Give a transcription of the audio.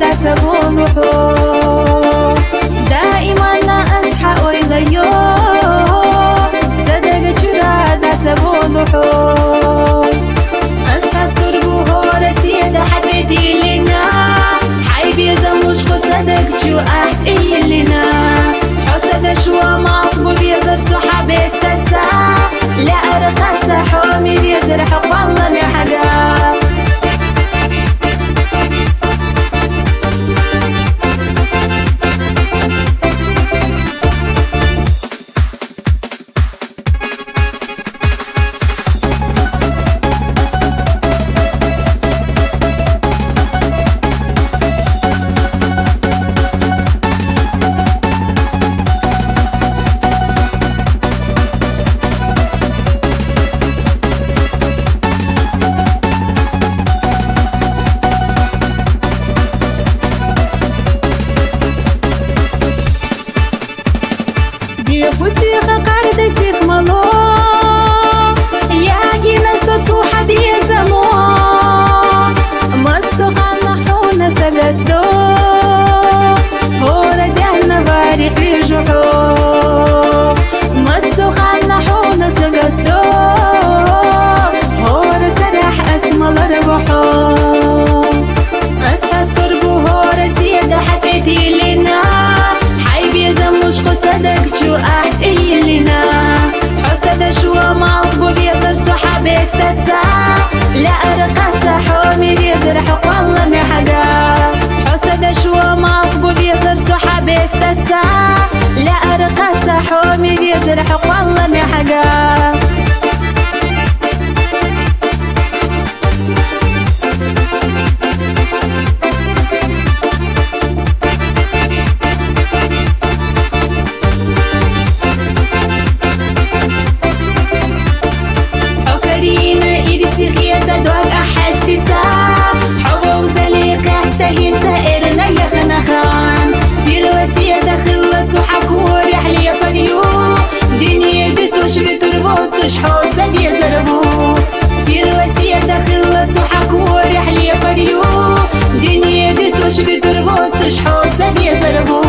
دا تبوحو دائما أصحى ويغيو صدق جرا دا تبوحو أصحى سربو رسيد حددي لنا حيبي زموش صدق جو أحتي لنا حسد شو مطبوب يزر صحابك تسا لا أرقى سحومي بيزر حق والله من حقا يفوسيق قارد سيق ملو ياقي نفسه صوحة بيزمو مصغى نحونا سقدو هو ردعنا باريح بيجحو مصغى نحونا سقدو هو رسرح اسم الربحو اسحس قربو هو رسيد حتيتي لنا حيبي زموش صدق شو أحتي لنا حسد شو مطبوب يزر صحابك تسا لا أرقى سحومي بيزر حق والله من حقا حسد شو مطبوب يزر صحابك تسا لا أرقى سحومي بيزر حق والله من حقا دوك أحسسا حبو زليقه تهين سائرنا يخنخان سير وسيادة خلت وحكور يحلي فريو دنيا دتوش بتربوتش حوصة يزربو سير وسيادة خلت وحكور يحلي فريو دنيا دتوش بتربوتش حوصة يزربو